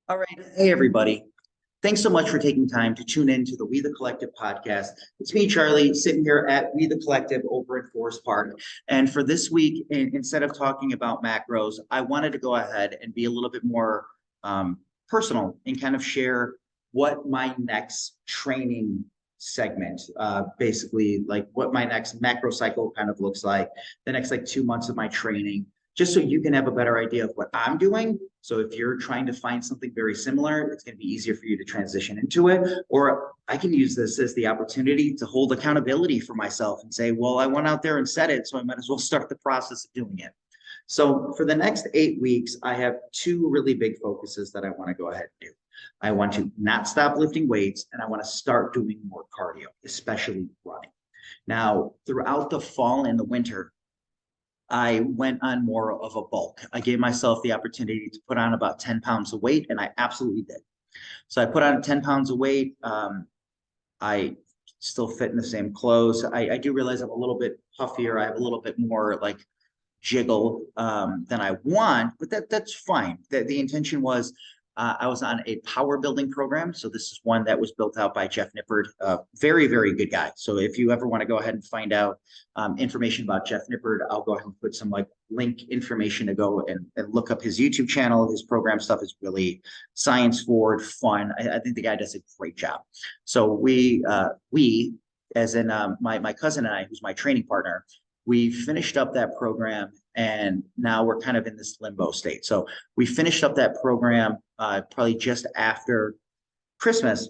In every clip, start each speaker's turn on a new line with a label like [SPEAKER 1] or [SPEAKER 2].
[SPEAKER 1] All right. Hey, everybody. Thanks so much for taking time to tune in to the We the Collective podcast. It's me, Charlie, sitting here at We the Collective over at Forest Park. And for this week, instead of talking about macros, I wanted to go ahead and be a little bit more personal and kind of share what my next training segment, basically like what my next macro cycle kind of looks like, the next like 2 months of my training, just so you can have a better idea of what I'm doing. So if you're trying to find something very similar, it's going to be easier for you to transition into it. Or I can use this as the opportunity to hold accountability for myself and say, well, I went out there and said it, so I might as well start the process of doing it. So for the next 8 weeks, I have two really big focuses that I want to go ahead and do. I want to not stop lifting weights, and I want to start doing more cardio, especially running. Now, throughout the fall and the winter, I went on more of a bulk. I gave myself the opportunity to put on about 10 pounds of weight, and I absolutely did. So I put on 10 pounds of weight. I still fit in the same clothes. I do realize I'm a little bit puffier. I have a little bit more like jiggle than I want, but that's fine. The intention was I was on a power building program. So this is one that was built out by Jeff Nippard, a very, very good guy. So if you ever want to go ahead and find out information about Jeff Nippard, I'll go ahead and put some like link information to go and look up his YouTube channel. His program stuff is really science forward, fun. I think the guy does a great job. So we as in my cousin and I, who's my training partner, we finished up that program, and now we're kind of in this limbo state. So we finished up that program probably just after Christmas.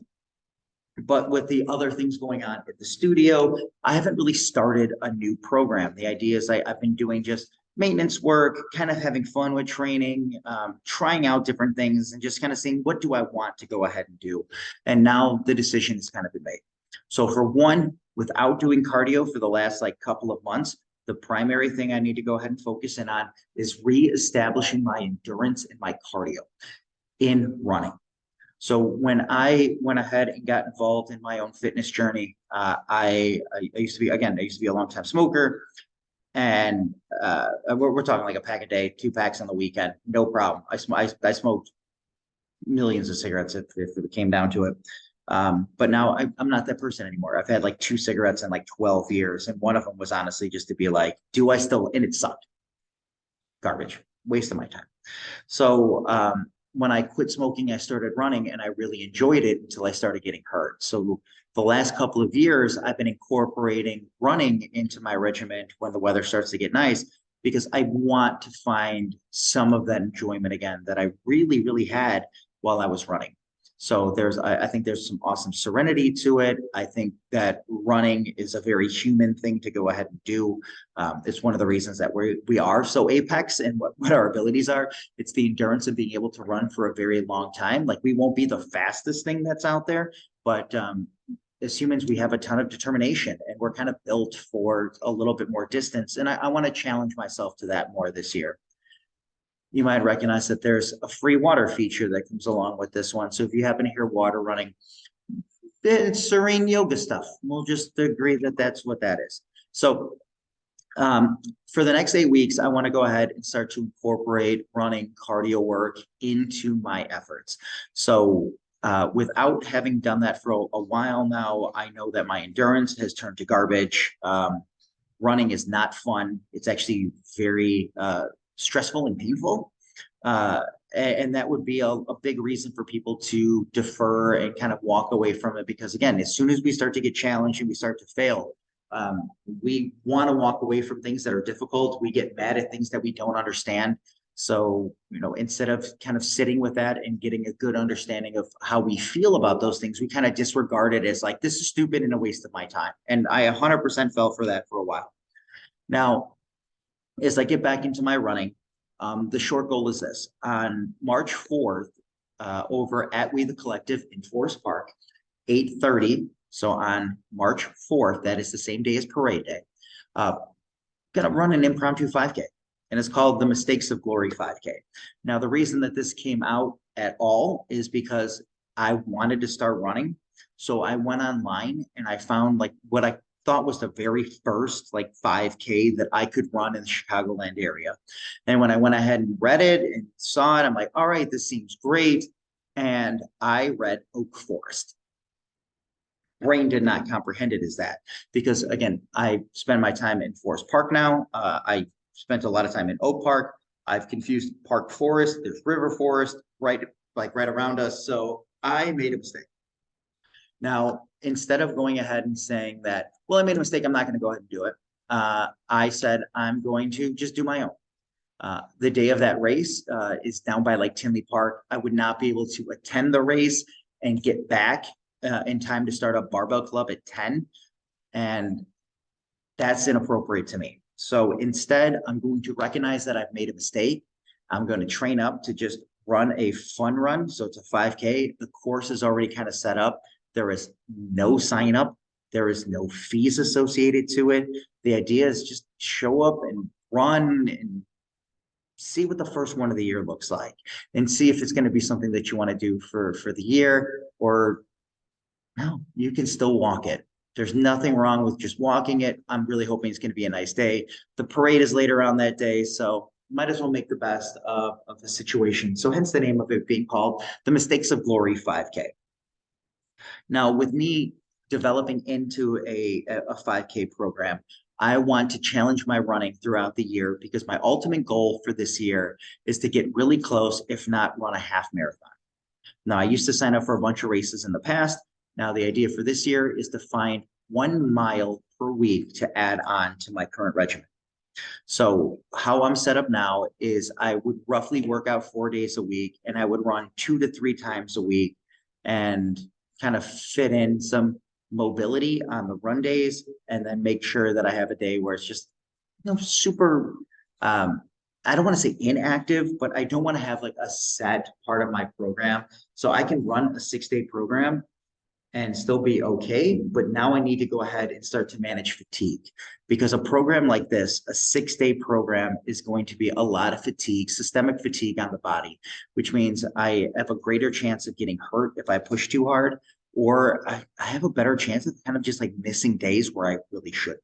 [SPEAKER 1] But with the other things going on at the studio, I haven't really started a new program. The idea is I've been doing just maintenance work, kind of having fun with training, trying out different things, and just kind of seeing what do I want to go ahead and do. And now the decision has kind of been made. So for one, without doing cardio for the last like couple of months, the primary thing I need to go ahead and focus in on is reestablishing my endurance and my cardio in running. So when I went ahead and got involved in my own fitness journey, I used to be, again, I used to be a long time smoker, and we're talking like a pack a day, 2 packs on the weekend, no problem. I smoked millions of cigarettes if it came down to it. But now I'm not that person anymore. I've had like 2 cigarettes in like 12 years. And one of them was honestly just to be like, do I still, and it sucked. Garbage, waste of my time. So when I quit smoking, I started running, and I really enjoyed it until I started getting hurt. So the last couple of years, I've been incorporating running into my regimen when the weather starts to get nice, because I want to find some of that enjoyment again that I really, really had while I was running. So I think there's some awesome serenity to it. I think that running is a very human thing to go ahead and do. It's one of the reasons that we are so apex and what our abilities are. It's the endurance of being able to run for a very long time. Like, we won't be the fastest thing that's out there, but as humans, we have a ton of determination, and we're kind of built for a little bit more distance. And I want to challenge myself to that more this year. You might recognize that there's a free water feature that comes along with this one. So if you happen to hear water running, it's serene yoga stuff. We'll just agree that that's what that is. So for the next 8 weeks, I want to go ahead and start to incorporate running cardio work into my efforts. So without having done that for a while now, I know that my endurance has turned to garbage. Running is not fun. It's actually very stressful and painful. And that would be a big reason for people to defer and kind of walk away from it. Because again, as soon as we start to get challenged and we start to fail, we want to walk away from things that are difficult. We get mad at things that we don't understand. So, instead of kind of sitting with that and getting a good understanding of how we feel about those things, we kind of disregard it as like, this is stupid and a waste of my time. And I 100% fell for that for a while. Now, as I get back into my running, the short goal is this. On March 4th, over at We the Collective in Forest Park, 8:30. So on March 4th, that is the same day as Parade Day, gonna run an impromptu 5K. And it's called the Mistakes of Glory 5K. Now, the reason that this came out at all is because I wanted to start running. So I went online and I found like what I thought was the very first like 5K that I could run in the Chicagoland area. And when I went ahead and read it and saw it, I'm like, all right, this seems great. and I read Oak Forest. Brain did not comprehend it as that because again, I spend my time in Forest Park now. I spent a lot of time in Oak Park. I've confused Park Forest. There's River Forest right around us. So I made a mistake. Now, instead of going ahead and saying that, well, I made a mistake, I'm not going to go ahead and do it. I said I'm going to just do my own. The day of that race is down by like Tinley Park. I would not be able to attend the race and get back in time to start a barbell club at 10. And that's inappropriate to me. So instead, I'm going to recognize that I've made a mistake. I'm going to train up to just run a fun run. So it's a 5K. The course is already kind of set up. There is no sign up. There is no fees associated to it. The idea is just show up and run and see what the first one of the year looks like and see if it's going to be something that you want to do for the year, or no, you can still walk it. There's nothing wrong with just walking it. I'm really hoping it's going to be a nice day. The parade is later on that day, so might as well make the best of the situation. So hence the name of it being called the Mistakes of Glory 5K. Now, with me developing into a 5K program, I want to challenge my running throughout the year because my ultimate goal for this year is to get really close, if not run a half marathon. Now, I used to sign up for a bunch of races in the past. Now, the idea for this year is to find 1 mile per week to add on to my current regimen. So how I'm set up now is I would roughly work out 4 days a week and I would run 2 to 3 times a week and kind of fit in some mobility on the run days and then make sure that I have a day where it's just, super, I don't want to say inactive, but I don't want to have like a set part of my program. So I can run a 6-day program and still be okay. But now I need to go ahead and start to manage fatigue because a program like this, a 6-day program, is going to be a lot of fatigue, systemic fatigue on the body, which means I have a greater chance of getting hurt if I push too hard, or I have a better chance of kind of just like missing days where I really shouldn't.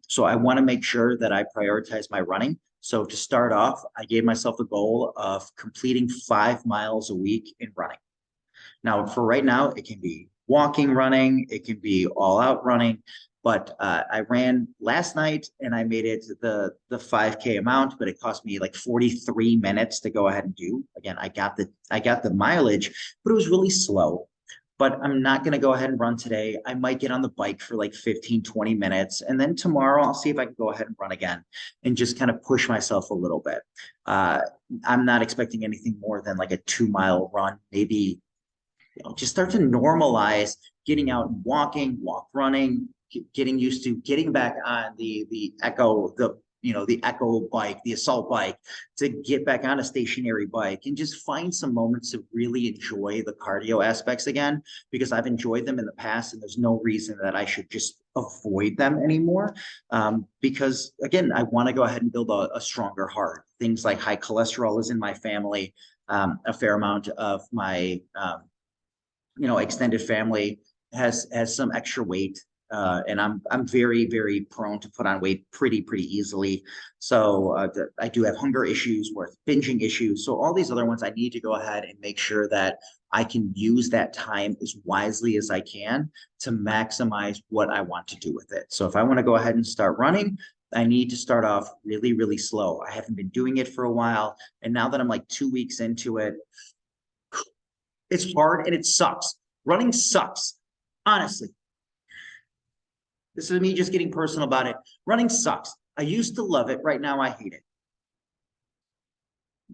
[SPEAKER 1] So I want to make sure that I prioritize my running. So to start off, I gave myself a goal of completing 5 miles a week in running. Now, for right now, it can be walking, running, it can be all out running. But I ran last night and I made it the 5K amount, but it cost me like 43 minutes to go ahead and do. Again, I got the mileage, but it was really slow. But I'm not going to go ahead and run today. I might get on the bike for like 15, 20 minutes. And then tomorrow I'll see if I can go ahead and run again and just kind of push myself a little bit. I'm not expecting anything more than like a 2 mile run, maybe just start to normalize getting out and walking, walk running, getting used to getting back on the echo bike, the assault bike, to get back on a stationary bike and just find some moments to really enjoy the cardio aspects again, because I've enjoyed them in the past and there's no reason that I should just avoid them anymore. Because again, I want to go ahead and build a stronger heart. Things like high cholesterol is in my family. A fair amount of my extended family has some extra weight, and I'm very, very prone to put on weight pretty easily. So I do have hunger issues, with binging issues. So all these other ones, I need to go ahead and make sure that I can use that time as wisely as I can to maximize what I want to do with it. So if I want to go ahead and start running, I need to start off really, really slow. I haven't been doing it for a while, and now that I'm like 2 weeks into it, it's hard and it sucks. Running sucks. Honestly. This is me just getting personal about it. Running sucks. I used to love it. Right now, I hate it.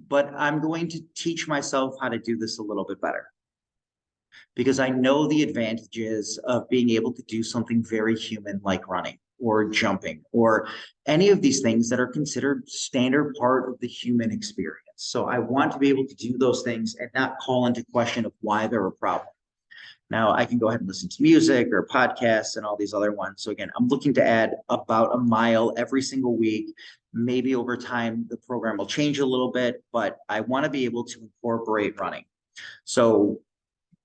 [SPEAKER 1] But I'm going to teach myself how to do this a little bit better, because I know the advantages of being able to do something very human like running or jumping or any of these things that are considered standard part of the human experience. So I want to be able to do those things and not call into question of why they're a problem. Now I can go ahead and listen to music or podcasts and all these other ones. So again, I'm looking to add about a mile every single week. Maybe over time, the program will change a little bit, but I want to be able to incorporate running. So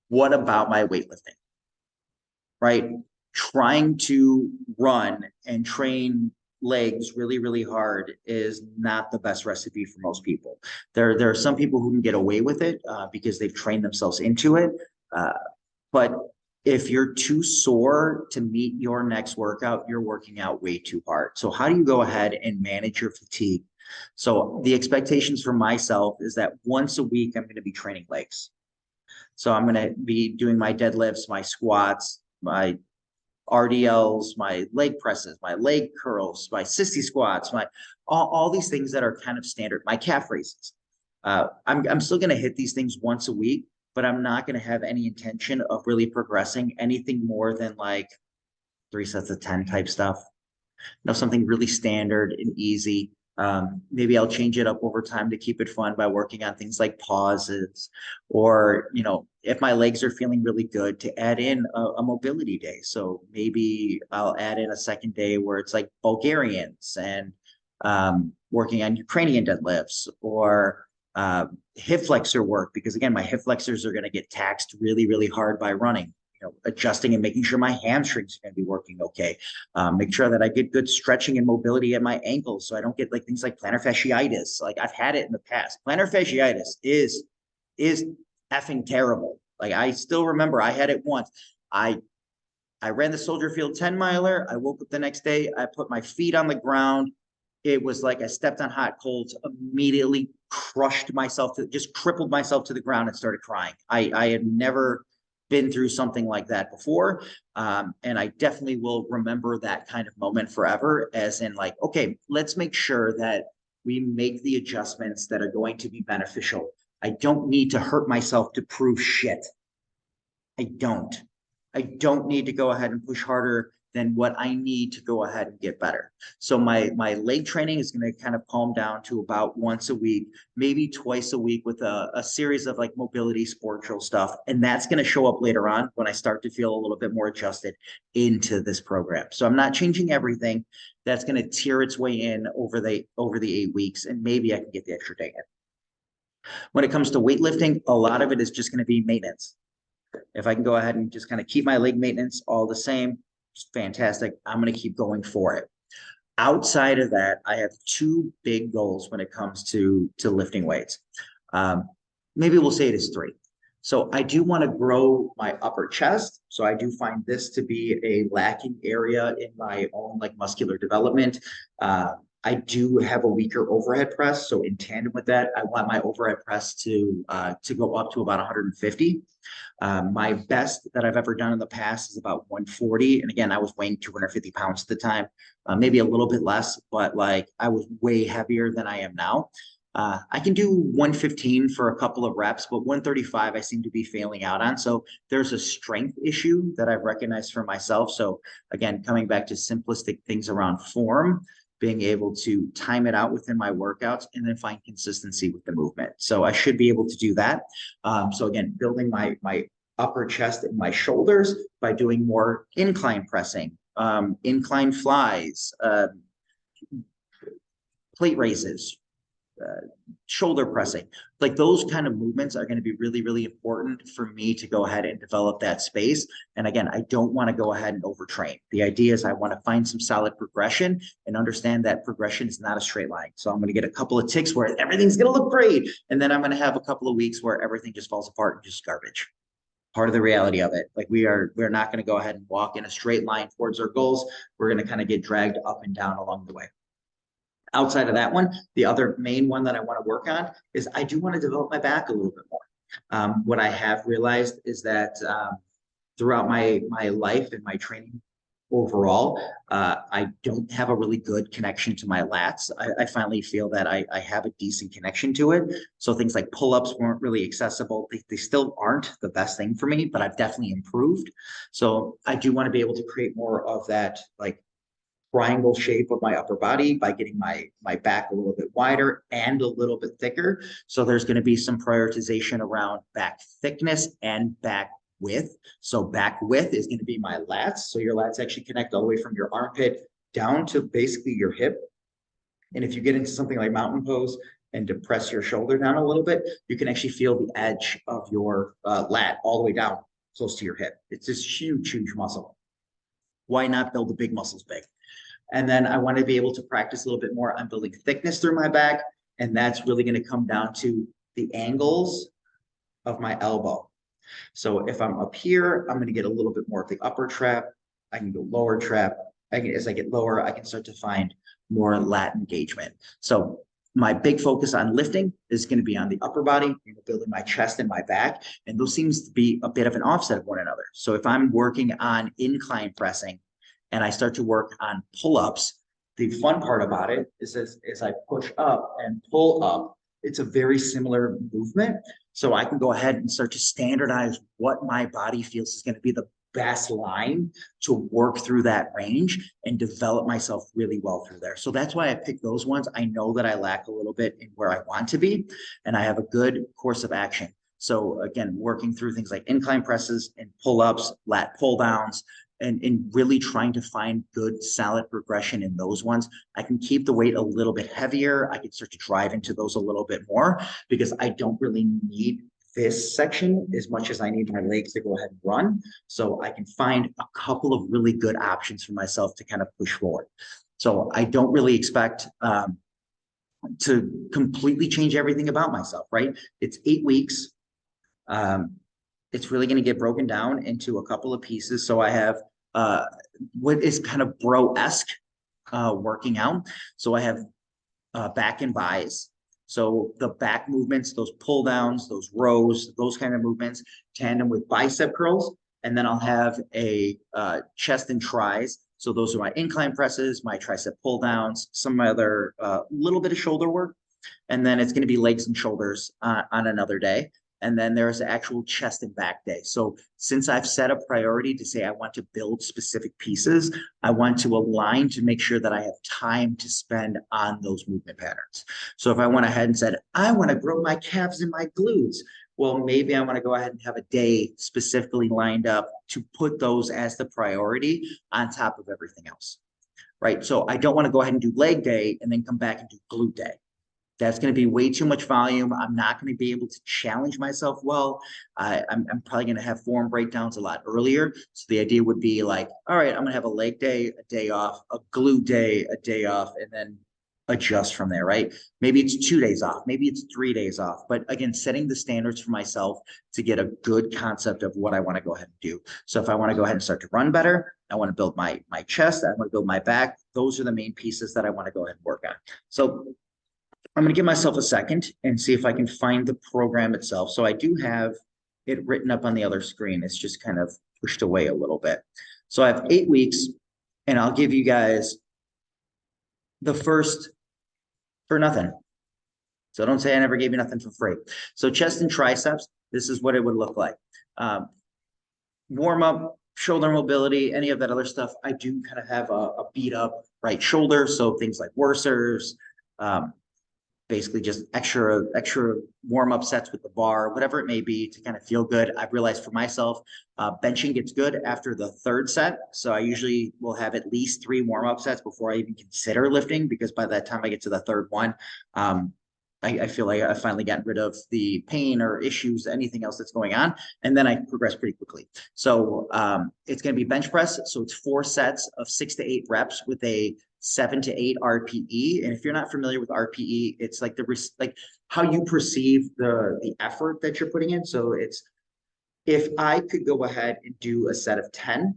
[SPEAKER 1] what about my weightlifting, right? Trying to run and train legs really, really hard is not the best recipe for most people. There are some people who can get away with it because they've trained themselves into it. Uh, but if you're too sore to meet your next workout, you're working out way too hard. So how do you go ahead and manage your fatigue? So the expectations for myself is that once a week, I'm going to be training legs. So I'm going to be doing my deadlifts, my squats, my RDLs, my leg presses, my leg curls, my sissy squats, my all these things that are kind of standard, my calf raises. I'm still going to hit these things once a week, but I'm not going to have any intention of really progressing anything more than like 3 sets of 10 type stuff. Something really standard and easy. Maybe I'll change it up over time to keep it fun by working on things like pauses, or, if my legs are feeling really good, to add in a mobility day. So maybe I'll add in a second day where it's like Bulgarians and working on Ukrainian deadlifts, or hip flexor work, because again, my hip flexors are going to get taxed really, really hard by running. Adjusting and making sure my hamstrings are going to be working okay. Make sure that I get good stretching and mobility at my ankles, so I don't get like things like plantar fasciitis. Like I've had it in the past. Plantar fasciitis is effing terrible. Like I still remember I had it once. I ran the Soldier Field 10 miler. I woke up the next day. I put my feet on the ground. It was like I stepped on hot coals, immediately crushed myself, just crippled myself to the ground and started crying. I had never been through something like that before. And I definitely will remember that kind of moment forever, as in like, okay, let's make sure that we make the adjustments that are going to be beneficial. I don't need to hurt myself to prove shit. I don't. I don't need to go ahead and push harder than what I need to go ahead and get better. So my leg training is going to kind of calm down to about once a week, maybe twice a week, with a series of like mobility sport drill stuff. And that's going to show up later on when I start to feel a little bit more adjusted into this program. So I'm not changing everything. That's going to tear its way in over the 8 weeks, and maybe I can get the extra day in. When it comes to weightlifting, a lot of it is just going to be maintenance. If I can go ahead and just kind of keep my leg maintenance all the same, it's fantastic. I'm going to keep going for it. Outside of that, I have two big goals when it comes to lifting weights. Maybe we'll say it is three. So I do want to grow my upper chest. So I do find this to be a lacking area in my own like muscular development. I do have a weaker overhead press. So in tandem with that, I want my overhead press to go up to about 150. My best that I've ever done in the past is about 140. And again, I was weighing 250 pounds at the time, maybe a little bit less, but like I was way heavier than I am now. I can do 115 for a couple of reps, but 135 I seem to be failing out on. So there's a strength issue that I've recognized for myself. So again, coming back to simplistic things around form, being able to time it out within my workouts, and then find consistency with the movement. So I should be able to do that. So again, building my upper chest and my shoulders by doing more incline pressing, incline flies, plate raises, shoulder pressing. Like those kind of movements are going to be really, really important for me to go ahead and develop that space. And again, I don't want to go ahead and overtrain. The idea is I want to find some solid progression and understand that progression is not a straight line. So I'm going to get a couple of ticks where everything's going to look great. And then I'm going to have a couple of weeks where everything just falls apart and just garbage. Part of the reality of it. Like we're not going to go ahead and walk in a straight line towards our goals. We're going to kind of get dragged up and down along the way. Outside of that one, the other main one that I want to work on is I do want to develop my back a little bit more. What I have realized is that throughout my life and my training overall, I don't have a really good connection to my lats. I finally feel that I have a decent connection to it. So things like pull-ups weren't really accessible. They still aren't the best thing for me, but I've definitely improved. So I do want to be able to create more of that like triangle shape of my upper body by getting my back a little bit wider and a little bit thicker. So there's going to be some prioritization around back thickness and back width. So back width is going to be my lats. So your lats actually connect all the way from your armpit down to basically your hip. And if you get into something like mountain pose and depress your shoulder down a little bit, you can actually feel the edge of your lat all the way down close to your hip. It's this huge, huge muscle. Why not build the big muscles big? And then I want to be able to practice a little bit more on building thickness through my back. And that's really going to come down to the angles of my elbow. So if I'm up here, I'm going to get a little bit more of the upper trap. I can go lower trap. As I get lower, I can start to find more lat engagement. So my big focus on lifting is going to be on the upper body, building my chest and my back. And those seems to be a bit of an offset of one another. So if I'm working on incline pressing and I start to work on pull-ups, the fun part about it is as I push up and pull up, it's a very similar movement. So I can go ahead and start to standardize what my body feels is going to be the best line to work through that range and develop myself really well through there. So that's why I picked those ones. I know that I lack a little bit in where I want to be, and I have a good course of action. So again, working through things like incline presses and pull-ups, lat pull downs, and really trying to find good solid progression in those ones. I can keep the weight a little bit heavier. I can start to drive into those a little bit more because I don't really need this section as much as I need my legs to go ahead and run. So I can find a couple of really good options for myself to kind of push forward. So I don't really expect to completely change everything about myself, right? It's 8 weeks. It's really going to get broken down into a couple of pieces. So I have what is kind of bro-esque working out. So I have back and buys. So the back movements, those pull downs, those rows, those kind of movements, tandem with bicep curls. And then I'll have a chest and tries. So those are my incline presses, my tricep pull downs, some other little bit of shoulder work. And then it's going to be legs and shoulders on another day. And then there's the actual chest and back day. So since I've set a priority to say I want to build specific pieces, I want to align to make sure that I have time to spend on those movement patterns. So if I went ahead and said, I want to grow my calves and my glutes, well, maybe I want to go ahead and have a day specifically lined up to put those as the priority on top of everything else, right? So I don't want to go ahead and do leg day and then come back and do glute day. That's going to be way too much volume. I'm not going to be able to challenge myself well. I'm probably going to have form breakdowns a lot earlier. So the idea would be like, all right, I'm going to have a leg day, a day off, a glute day, a day off, and then adjust from there, right? Maybe it's 2 days off, maybe it's 3 days off. But again, setting the standards for myself to get a good concept of what I want to go ahead and do. So if I want to go ahead and start to run better, I want to build my chest, I want to build my back. Those are the main pieces that I want to go ahead and work on. So I'm going to give myself a second and see if I can find the program itself. So I do have it written up on the other screen. It's just kind of pushed away a little bit. So I have 8 weeks, and I'll give you guys the first for nothing. So don't say I never gave you nothing for free. So chest and triceps, this is what it would look like. Warm up, shoulder mobility, any of that other stuff. I do kind of have a beat up right shoulder. So things like Worcesters, basically just extra warm-up sets with the bar, whatever it may be to kind of feel good. I've realized for myself, benching gets good after the 3rd set. So I usually will have at least 3 warm-up sets before I even consider lifting, because by that time I get to the 3rd one, I feel like I've finally gotten rid of the pain or issues, anything else that's going on. And then I progress pretty quickly. So it's going to be bench press. So it's 4 sets of 6 to 8 reps with a 7 to 8 RPE. And if you're not familiar with RPE, it's like like how you perceive the effort that you're putting in. So it's, if I could go ahead and do a set of 10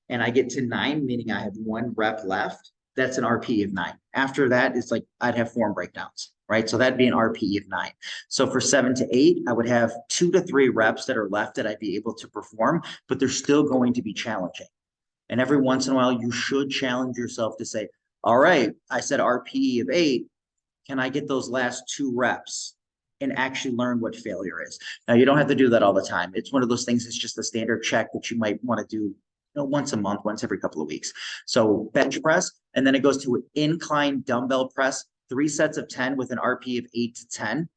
[SPEAKER 1] and I get to 9, meaning I have 1 rep left, that's an RPE of 9. After that, it's like I'd have form breakdowns, right? So that'd be an RPE of 9. So for 7 to 8, I would have 2 to 3 reps that are left that I'd be able to perform, but they're still going to be challenging. And every once in a while, you should challenge yourself to say, all right, I said RPE of 8. Can I get those last 2 reps and actually learn what failure is? Now, you don't have to do that all the time. It's one of those things, it's just a standard check that you might want to do once a month, once every couple of weeks. So bench press, and then it goes to an incline dumbbell press, 3 sets of 10 with an RPE of 8 to 10.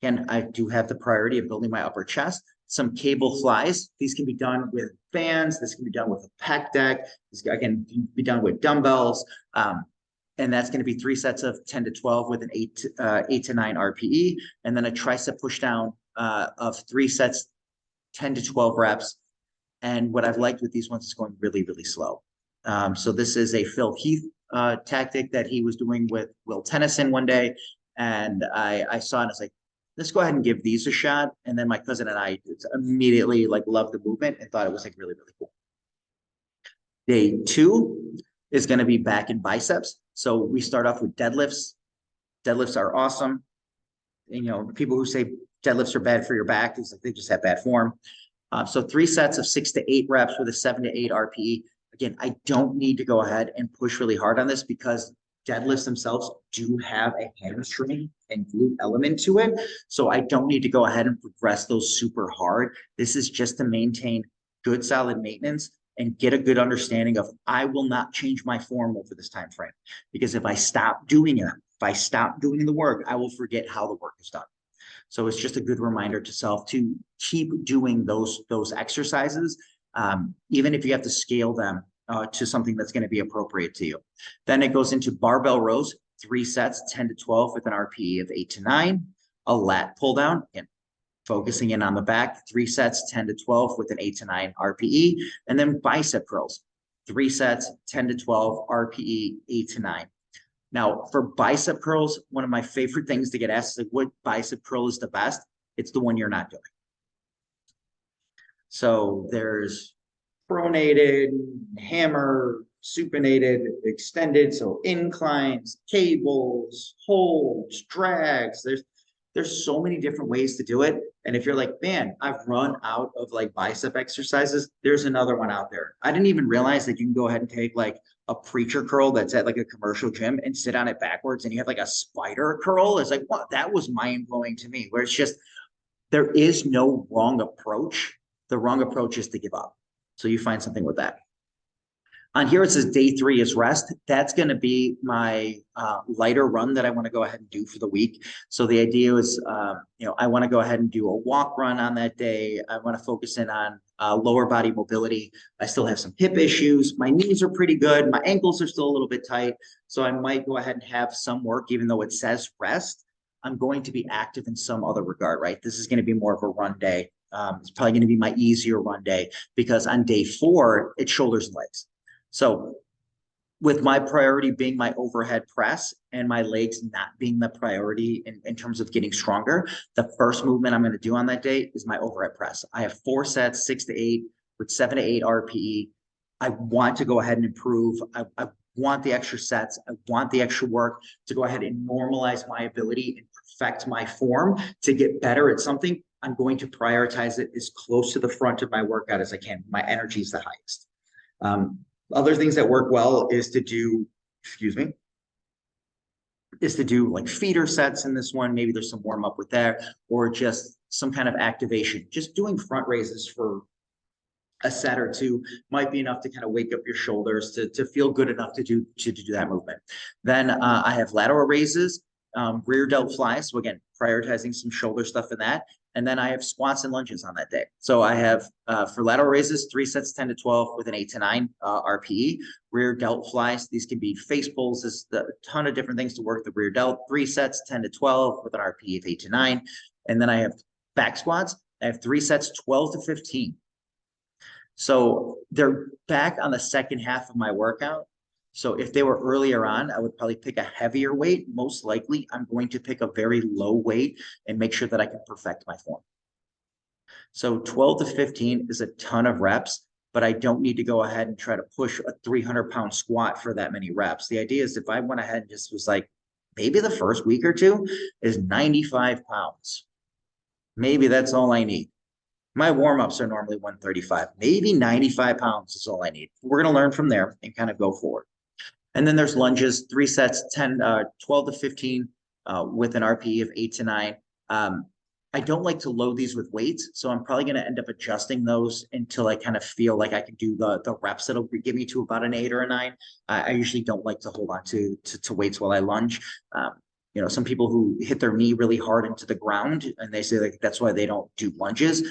[SPEAKER 1] Again, I do have the priority of building my upper chest. Some cable flies. These can be done with bands. This can be done with a pec deck. This can be done with dumbbells. And that's going to be 3 sets of 10 to 12 with an 8 to 9 RPE. And then a tricep push down of 3 sets, 10 to 12 reps. And what I've liked with these ones is going really, really slow. So this is a Phil Heath tactic that he was doing with Will Tennyson one day. And I saw it and I was like, let's go ahead and give these a shot. And then my cousin and I immediately like loved the movement and thought it was like really, really cool. Day 2 is going to be back and biceps. So we start off with deadlifts. Deadlifts are awesome. And, people who say deadlifts are bad for your back, it's like they just have bad form. So 3 sets of 6 to 8 reps with a 7 to 8 RPE. Again, I don't need to go ahead and push really hard on this because deadlifts themselves do have a hamstring and glute element to it. So I don't need to go ahead and progress those super hard. This is just to maintain good, solid maintenance and get a good understanding of I will not change my form over this time frame. Because if I stop doing it, if I stop doing the work, I will forget how the work is done. So it's just a good reminder to self to keep doing those exercises, even if you have to scale them to something that's going to be appropriate to you. Then it goes into barbell rows, 3 sets, 10 to 12 with an RPE of 8 to 9, a lat pull down, again, focusing in on the back, 3 sets, 10 to 12 with an 8 to 9 RPE, and then bicep curls, 3 sets, 10 to 12 RPE, 8 to 9. Now, for bicep curls, one of my favorite things to get asked is like, what bicep curl is the best? It's the one you're not doing. So there's pronated, hammer, supinated, extended. So inclines, cables, holds, drags. There's so many different ways to do it. And if you're like, man, I've run out of like bicep exercises, there's another one out there. I didn't even realize that you can go ahead and take like a preacher curl that's at like a commercial gym and sit on it backwards and you have like a spider curl. It's like, what? That was mind blowing to me, where it's just, there is no wrong approach. The wrong approach is to give up. So you find something with that. On here, it says day 3 is rest. That's going to be my lighter run that I want to go ahead and do for the week. So the idea is, I want to go ahead and do a walk run on that day. I want to focus in on lower body mobility. I still have some hip issues. My knees are pretty good. My ankles are still a little bit tight. So I might go ahead and have some work, even though it says rest. I'm going to be active in some other regard, right? This is going to be more of a run day. It's probably going to be my easier run day because on day 4, it's shoulders and legs. So with my priority being my overhead press and my legs not being the priority in terms of getting stronger, the first movement I'm going to do on that day is my overhead press. I have 4 sets, 6 to 8 with 7 to 8 RPE. I want to go ahead and improve. I want the extra sets. I want the extra work to go ahead and normalize my ability and perfect my form to get better at something. I'm going to prioritize it as close to the front of my workout as I can. My energy is the highest. Other things that work well is to do, like feeder sets in this one. Maybe there's some warm up with that, or just some kind of activation. Just doing front raises for a set or 2 might be enough to kind of wake up your shoulders to feel good enough to do that movement. Then I have lateral raises, rear delt flies. So again, prioritizing some shoulder stuff in that. And then I have squats and lunges on that day. So I have for lateral raises, 3 sets, 10 to 12 with an 8 to 9 RPE. Rear delt flies, these can be face pulls. There's a ton of different things to work the rear delt. 3 sets, 10 to 12 with an RPE of 8 to 9. And then I have back squats. I have 3 sets, 12 to 15. So they're back on the second half of my workout. So if they were earlier on, I would probably pick a heavier weight. Most likely, I'm going to pick a very low weight and make sure that I can perfect my form. So 12 to 15 is a ton of reps, but I don't need to go ahead and try to push a 300-pound squat for that many reps. The idea is if I went ahead and just was like, maybe the first week or 2 is 95 pounds. Maybe that's all I need. My warm-ups are normally 135. Maybe 95 pounds is all I need. We're going to learn from there and kind of go forward. And then there's lunges, 3 sets, 12 to 15 with an RPE of 8 to 9. I don't like to load these with weights, so I'm probably going to end up adjusting those until I kind of feel like I can do the reps that'll give me to about an 8 or a 9. I usually don't like to hold on to weights while I lunge. Some people who hit their knee really hard into the ground and they say like that's why they don't do lunges.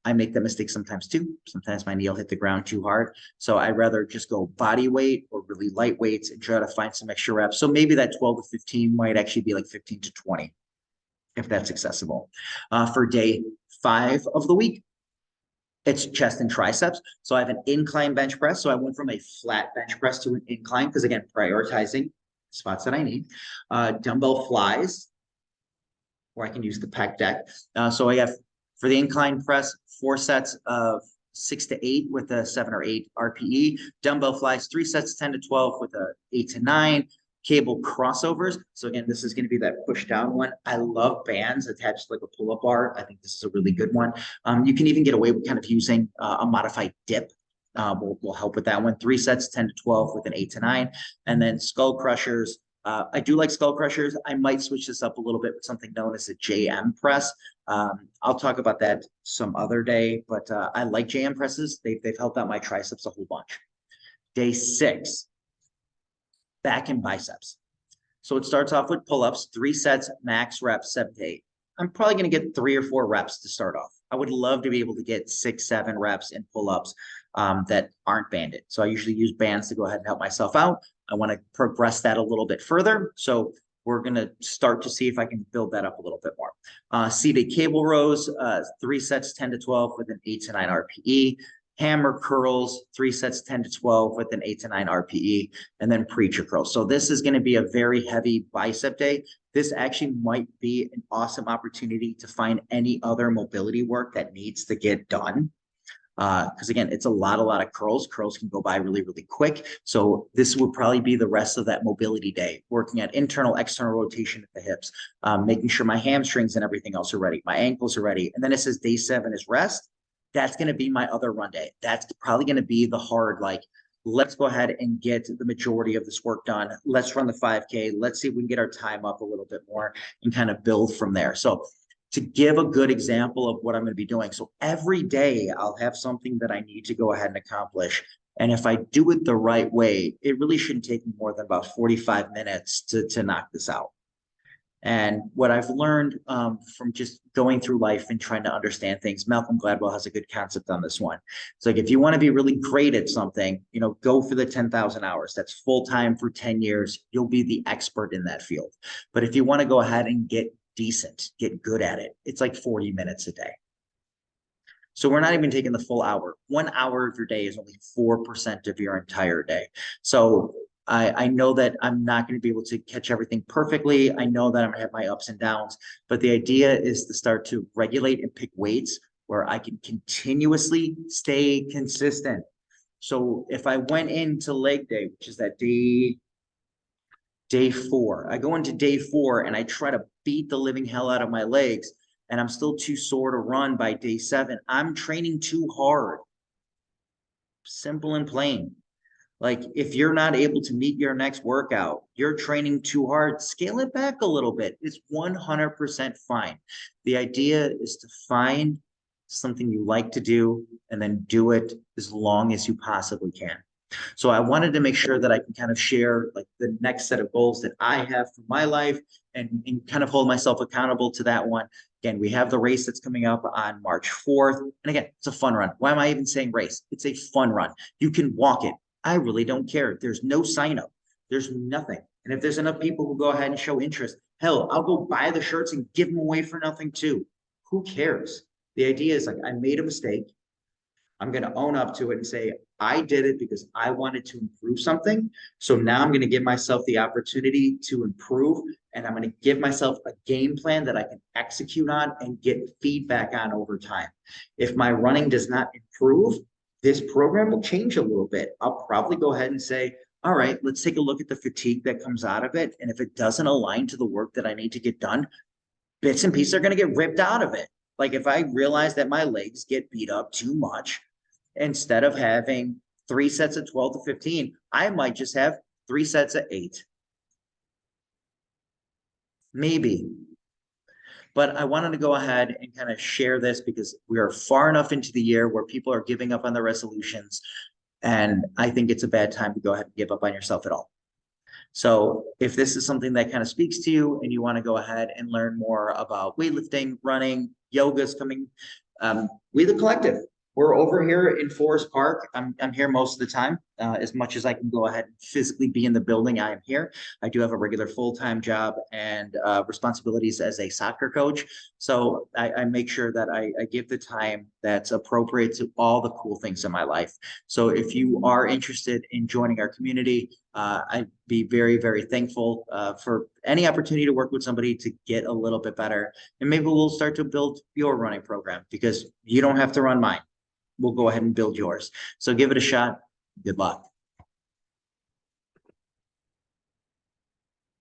[SPEAKER 1] I make that mistake sometimes too. Sometimes my knee will hit the ground too hard. So I'd rather just go body weight or really light weights and try to find some extra reps. So maybe that 12 to 15 might actually be like 15 to 20 if that's accessible. For day 5 of the week, It's chest and triceps. So I have an incline bench press. So I went from a flat bench press to an incline because, again, prioritizing spots that I need. Dumbbell flies, where I can use the pec deck. So I have, for the incline press, 4 sets of 6 to 8 with a 7 or 8 RPE. Dumbbell flies, 3 sets, 10 to 12 with a 8 to 9. Cable crossovers. So again, this is going to be that push down one. I love bands attached to like a pull-up bar. I think this is a really good one. You can even get away with kind of using a modified dip. Will help with that one. 3 sets, 10 to 12 with an 8 to 9. And then skull crushers. I do like skull crushers. I might switch this up a little bit with something known as a JM press. I'll talk about that some other day, but I like JM presses. They've helped out my triceps a whole bunch. Day 6, back and biceps. So it starts off with pull-ups, 3 sets, max reps, 7 to 8. I'm probably going to get 3 or 4 reps to start off. I would love to be able to get 6, 7 reps in pull-ups that aren't banded. So I usually use bands to go ahead and help myself out. I want to progress that a little bit further. So we're going to start to see if I can build that up a little bit more. Seated cable rows, 3 sets, 10 to 12 with an 8 to 9 RPE. Hammer curls, 3 sets, 10 to 12 with an 8 to 9 RPE, and then preacher curls. So this is going to be a very heavy bicep day. This actually might be an awesome opportunity to find any other mobility work that needs to get done. Because again, it's a lot of curls. Curls can go by really, really quick. So this would probably be the rest of that mobility day, working at internal, external rotation at the hips, making sure my hamstrings and everything else are ready. My ankles are ready. And then it says day 7 is rest. That's going to be my other run day. That's probably going to be the hard, like, let's go ahead and get the majority of this work done. Let's run the 5K. Let's see if we can get our time up a little bit more and kind of build from there. So to give a good example of what I'm going to be doing. So every day I'll have something that I need to go ahead and accomplish. And if I do it the right way, it really shouldn't take me more than about 45 minutes to knock this out. And what I've learned from just going through life and trying to understand things, Malcolm Gladwell has a good concept on this one. It's like, if you want to be really great at something, go for the 10,000 hours. That's full time for 10 years. You'll be the expert in that field. But if you want to go ahead and get decent, get good at it, it's like 40 minutes a day. So we're not even taking the full hour. 1 hour of your day is only 4% of your entire day. So I know that I'm not going to be able to catch everything perfectly. I know that I'm going to have my ups and downs, but the idea is to start to regulate and pick weights where I can continuously stay consistent. So if I went into leg day, which is that day 4, I go into day 4 and I try to beat the living hell out of my legs, and I'm still too sore to run by day 7. I'm training too hard. Simple and plain. Like, if you're not able to meet your next workout, you're training too hard, scale it back a little bit. It's 100% fine. The idea is to find something you like to do and then do it as long as you possibly can. So I wanted to make sure that I can kind of share like the next set of goals that I have for my life and kind of hold myself accountable to that one. Again, we have the race that's coming up on March 4th. And again, it's a fun run. Why am I even saying race? It's a fun run. You can walk it. I really don't care. There's no sign up. There's nothing. And if there's enough people who go ahead and show interest, hell, I'll go buy the shirts and give them away for nothing too. Who cares? The idea is like, I made a mistake. I'm going to own up to it and say, I did it because I wanted to improve something. So now I'm going to give myself the opportunity to improve. And I'm going to give myself a game plan that I can execute on and get feedback on over time. If my running does not improve, this program will change a little bit. I'll probably go ahead and say, all right, let's take a look at the fatigue that comes out of it. And if it doesn't align to the work that I need to get done, bits and pieces are going to get ripped out of it. Like, if I realize that my legs get beat up too much, instead of having 3 sets of 12 to 15, I might just have 3 sets of 8. Maybe. But I wanted to go ahead and kind of share this because we are far enough into the year where people are giving up on their resolutions. And I think it's a bad time to go ahead and give up on yourself at all. So if this is something that kind of speaks to you and you want to go ahead and learn more about weightlifting, running, yoga's coming, We the Collective, We're over here in Forest Park. I'm here most of the time. As much as I can go ahead and physically be in the building, I am here. I do have a regular full-time job and responsibilities as a soccer coach. So I make sure that I give the time that's appropriate to all the cool things in my life. So if you are interested in joining our community, I'd be very, very thankful for any opportunity to work with somebody to get a little bit better. And maybe we'll start to build your running program because you don't have to run mine. We'll go ahead and build yours. So give it a shot. Good luck.